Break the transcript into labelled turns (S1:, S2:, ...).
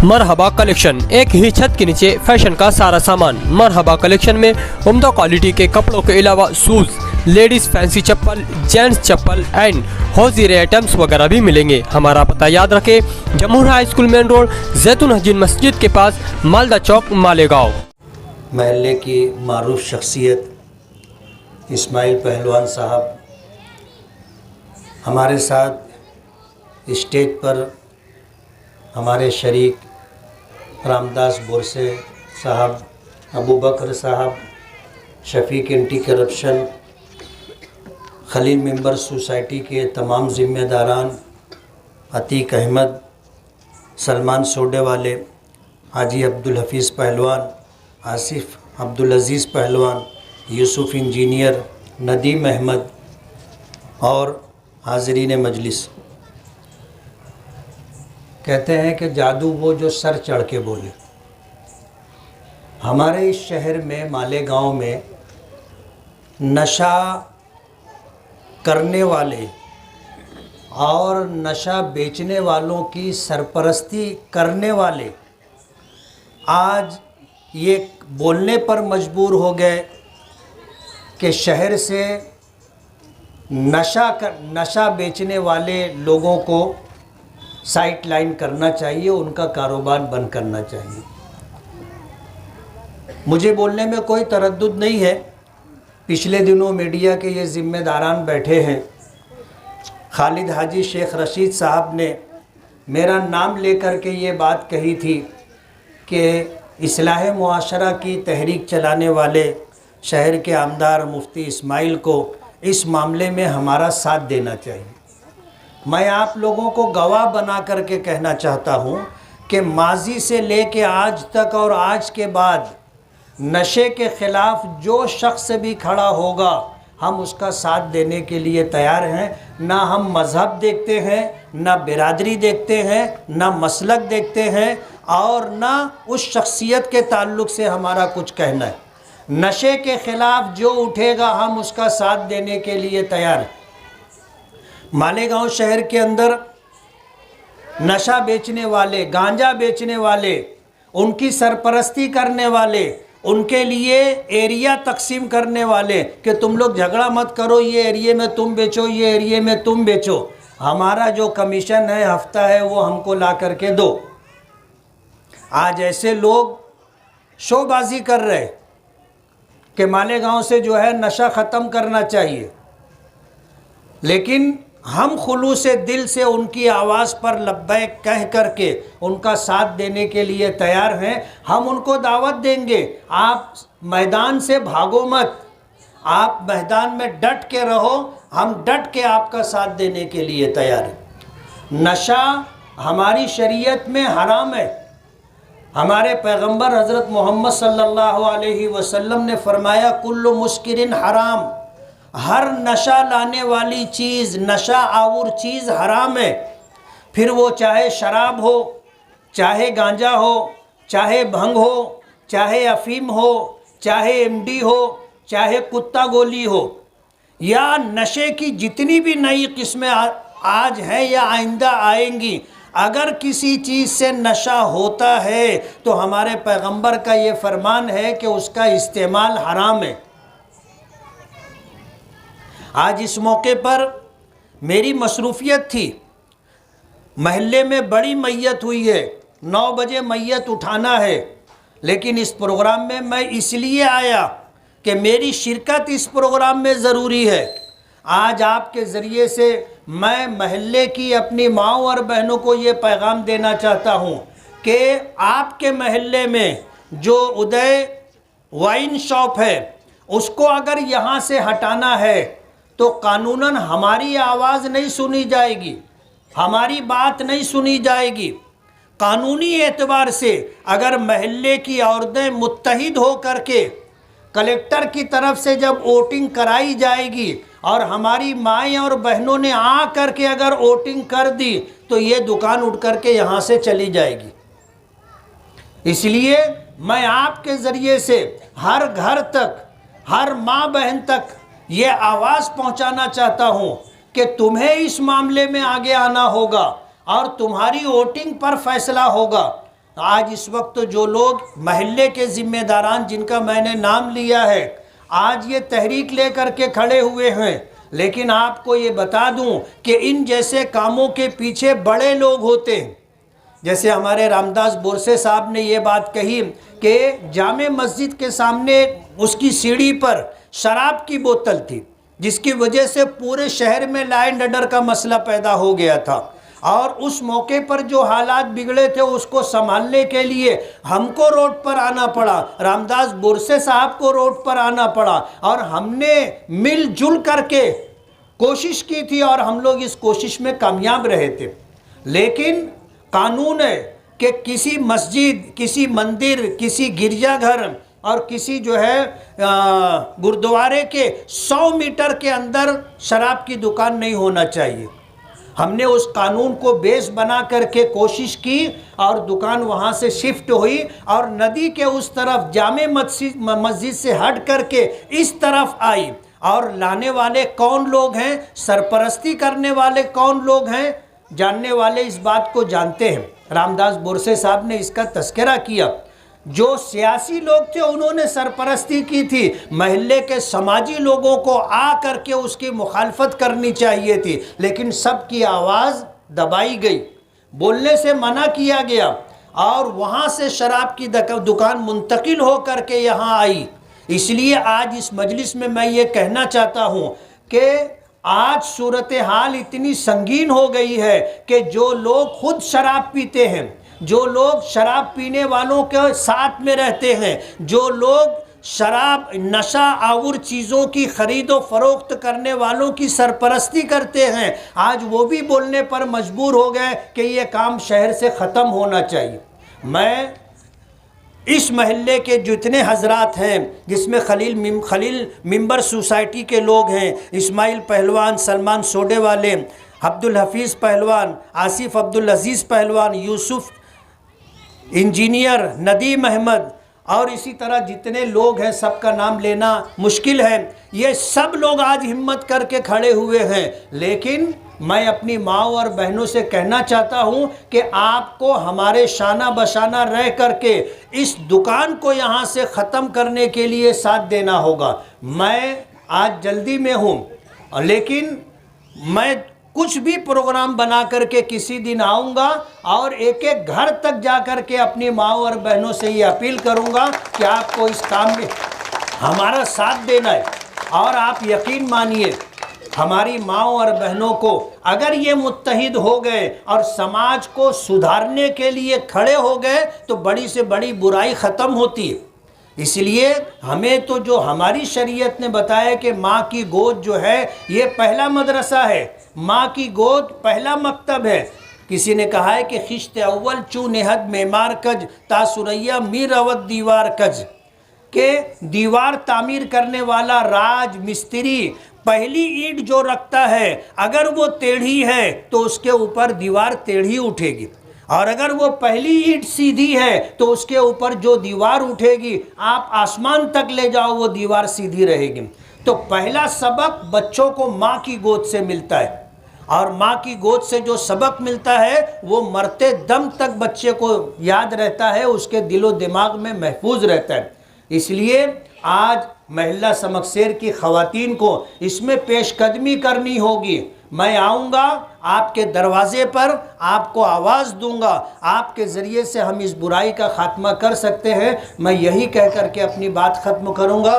S1: मरहबा collection, एक ही छत के नीचे फैशन का सारा सामान। मरहबा कलेक्शन में उम्दा क्वालिटी के कपड़ों के अलावा शूज, लेडीज फैंसी चप्पल, जेंट्स चप्पल एंड हौजीरे आइटम्स वगैरह भी मिलेंगे। हमारा पता याद रखें, Jamhoor high school main road, जैतून हजीन मस्जिद के पास, मालदा चौक, मालेगांव।
S2: महल्ले की मारूफ शख्सियत इस्माइल पहलवान साहब हमारे साथ स्टेज पर हमारे शरीक रामदास बोरसे साहब, अबू बकर साहब, Shafiq anti corruption, Khalil member society के तमाम ज़िम्मेदारान, अतीक अहमद, सलमान सोडे वाले, हाजी अब्दुल हफीज़ पहलवान, आसिफ अब्दुल अज़ीज़ पहलवान, यूसुफ इंजीनियर, नदीम अहमद और हाज़रीन मजलिस। कहते हैं कि जादू वो जो सर चढ़ के बोले। हमारे इस शहर में मालेगांव में नशा करने वाले और नशा बेचने वालों की सरपरस्ती करने वाले आज ये बोलने पर मजबूर हो गए कि शहर से नशा बेचने वाले लोगों को साइड लाइन करना चाहिए, उनका कारोबार बंद करना चाहिए। मुझे बोलने में कोई तरद्दुद नहीं है। पिछले दिनों मीडिया के ये ज़िम्मेदारान बैठे हैं, खालिद हाजी शेख रशीद साहब ने मेरा नाम लेकर के ये बात कही थी कि इस्लाह मुआशरा की तहरीक चलाने वाले शहर के आमदार मुफ्ती इस्माइल को इस मामले में हमारा साथ देना चाहिए। मैं आप लोगों को गवाह बना करके कहना चाहता हूँ कि माजी से लेके आज तक और आज के बाद नशे के ख़िलाफ़ जो शख्स भी खड़ा होगा, हम उसका साथ देने के लिए तैयार हैं। ना हम मज़हब देखते हैं, ना बिरादरी देखते हैं, ना मसलक देखते हैं और ना उस शख्सियत के ताल्लुक़ से हमारा कुछ कहना है। नशे के ख़िलाफ़ जो उठेगा हम उसका साथ देने के लिए तैयार हैं। मालेगांव शहर के अंदर नशा बेचने वाले, गांजा बेचने वाले, उनकी सरपरस्ती करने वाले, उनके लिए एरिया तकसीम करने वाले कि तुम लोग झगड़ा मत करो, ये एरिया में तुम बेचो, ये एरिया में तुम बेचो, हमारा जो कमीशन है हफ्ता है वो हमको ला करके दो। आज ऐसे लोग शोबाजी कर रहे कि मालेगांव से जो है नशा ख़त्म करना चाहिए, लेकिन हम खुलूसे दिल से उनकी आवाज़ पर लब्बैक कह करके उनका साथ देने के लिए तैयार हैं। हम उनको दावत देंगे, आप मैदान से भागो मत, आप मैदान में डट के रहो, हम डट के आपका साथ देने के लिए तैयार हैं। नशा हमारी शरीयत में हराम है। हमारे पैगंबर हज़रत मोहम्मद सल्लल्लाहु अलैहि वसल्लम ने फरमाया, कुल्लु मुस्किरिन हराम, हर नशा लाने वाली चीज़, नशा आवर चीज़ हराम है। फिर वो चाहे शराब हो, चाहे गांजा हो, चाहे भंग हो, चाहे अफीम हो, चाहे एमडी हो, चाहे कुत्ता गोली हो, या नशे की जितनी भी नई किस्में आज हैं या आइंदा आएंगी, अगर किसी चीज़ से नशा होता है तो हमारे पैगंबर का ये फरमान है कि उसका इस्तेमाल हराम है। आज इस मौके पर मेरी मसरूफ़ियत थी, महल्ले में बड़ी मैयत हुई है, 9 बजे मैयत उठाना है, लेकिन इस प्रोग्राम में मैं इसलिए आया कि मेरी शिरकत इस प्रोग्राम में ज़रूरी है। आज आपके ज़रिए से मैं महल्ले की अपनी माँओं और बहनों को ये पैगाम देना चाहता हूँ कि आपके महल्ले में जो उदय वाइन शॉप है उसको अगर यहाँ से हटाना है तो कानूनन हमारी आवाज़ नहीं सुनी जाएगी, हमारी बात नहीं सुनी जाएगी। कानूनी एतबार से अगर महल्ले की औरतें मुत्तहिद हो करके कलेक्टर की तरफ से जब वोटिंग कराई जाएगी और हमारी माएँ और बहनों ने आ करके अगर वोटिंग कर दी तो ये दुकान उठ करके यहाँ से चली जाएगी। इसलिए मैं आपके ज़रिए से हर घर तक, हर माँ बहन तक ये आवाज़ पहुंचाना चाहता हूं कि तुम्हें इस मामले में आगे आना होगा और तुम्हारी वोटिंग पर फैसला होगा। آج اس وقت جو لوگ محلے کے ذمہ داران جن کا میں نے نام لیا ہے آج یہ تحریک لے کر کے کھڑے ہوئے ہیں، لیکن آپ کو یہ بتا دوں کہ ان جیسے کاموں کے پیچھے بڑے لوگ ہوتے ہیں۔ جیسے ہمارے رامداس بورسے صاحب نے یہ بات کہی کہ جامع مسجد کے سامنے اس کی سیڑھی پر شراب کی بوتل تھی، جس کی وجہ سے پورے شہر میں لا اینڈ آرڈر کا مسئلہ پیدا ہو گیا تھا، اور اس موقع پر جو حالات بگڑے تھے اس کو سنبھالنے کے لیے ہم کو روڈ پر آنا پڑا، رامداس بورسے صاحب کو روڈ پر آنا پڑا، اور ہم نے مل جل کر کے کوشش کی تھی اور ہم لوگ اس کوشش میں کامیاب رہے تھے۔ لیکن قانون ہے کہ کسی مسجد، کسی مندر، کسی گرجا گھر اور کسی جو ہے گردوارے کے 100 میٹر کے اندر شراب کی دکان نہیں ہونا چاہیے۔ ہم نے اس قانون کو بیس بنا کر کے کوشش کی اور دکان وہاں سے شفٹ ہوئی، اور ندی کے اس طرف جامع مسجد سے ہٹ کر کے اس طرف آئی۔ اور لانے والے کون لوگ ہیں، سرپرستی کرنے والے کون لوگ ہیں، جاننے والے اس بات کو جانتے ہیں۔ رامداس بورسے صاحب نے اس کا تذکرہ کیا۔ جو سیاسی لوگ تھے انہوں نے سرپرستی کی تھی، محلے کے سماجی لوگوں کو آ کر کے اس کی مخالفت کرنی چاہیے تھی، لیکن سب کی آواز دبائی گئی، بولنے سے منع کیا گیا، اور وہاں سے شراب کی دکان منتقل ہو کر کے یہاں آئی۔ اس لیے آج اس مجلس میں یہ کہنا چاہتا ہوں کہ آج صورتحال اتنی سنگین ہو گئی ہے کہ جو لوگ خود شراب پیتے ہیں، جو لوگ شراب پینے والوں کے ساتھ میں رہتے ہیں، جو لوگ شراب نشہ آور چیزوں کی خرید و فروخت کرنے والوں کی سرپرستی کرتے ہیں، آج وہ بھی بولنے پر مجبور ہو گئے کہ یہ کام شہر سے ختم ہونا چاہیے۔ میں اس محلے کے جتنے حضرات ہیں، جس میں خلیل ممبر سوسائٹی کے لوگ ہیں، اسماعیل پہلوان، سلمان سوڈے والے، عبدالحفیظ پہلوان، آصف عبدالعزیز پہلوان، یوسف انجینئر، ندیم احمد، اور اسی طرح جتنے لوگ ہیں سب کا نام لینا مشکل ہے، یہ سب لوگ آج ہمت کر کے کھڑے ہوئے ہیں۔ لیکن میں اپنی ماؤں اور بہنوں سے کہنا چاہتا ہوں کہ آپ کو ہمارے شانہ بشانہ رہ کر کے اس دکان کو یہاں سے ختم کرنے کے لیے ساتھ دینا ہوگا۔ میں آج جلدی میں ہوں، لیکن میں کچھ بھی پروگرام بنا کر کے کسی دن آؤں گا اور ایک ایک گھر تک جا کر کے اپنی ماؤں اور بہنوں سے یہ اپیل کروں گا کہ آپ کو اس کام میں ہمارا ساتھ دینا ہے۔ اور آپ یقین مانیے، ہماری ماؤں اور بہنوں کو اگر یہ متحد ہو گئے اور سماج کو سدھارنے کے لیے کھڑے ہو گئے تو بڑی سے بڑی برائی ختم ہوتی ہے۔ اس لیے ہمیں تو جو ہماری شریعت نے بتایا کہ ماں کی گود جو ہے یہ پہلا مدرسہ ہے، ماں کی گود پہلا مکتب ہے۔ کسی نے کہا ہے کہ خشت اول چو نہد معمار کج تا سریا میر اود دیوار کج، کہ دیوار تعمیر کرنے والا راج مستری پہلی اینٹ جو رکھتا ہے اگر وہ ٹیڑھی ہے تو اس کے اوپر دیوار ٹیڑھی اٹھے گی، اور اگر وہ پہلی اینٹ سیدھی ہے تو اس کے اوپر جو دیوار اٹھے گی آپ آسمان تک لے جاؤ وہ دیوار سیدھی رہے گی۔ تو پہلا سبق بچوں کو ماں کی گود سے ملتا ہے، اور ماں کی گود سے جو سبق ملتا ہے وہ مرتے دم تک بچے کو یاد رہتا ہے، اس کے دل و دماغ میں محفوظ رہتا ہے۔ اس لیے آج محلہ سمکسیر کی خواتین کو اس میں پیش قدمی کرنی ہوگی۔ میں آؤں گا آپ کے دروازے پر، آپ کو آواز دوں گا، آپ کے ذریعے سے ہم اس برائی کا خاتمہ کر سکتے ہیں۔ میں یہی کہہ کر کے اپنی بات ختم کروں گا۔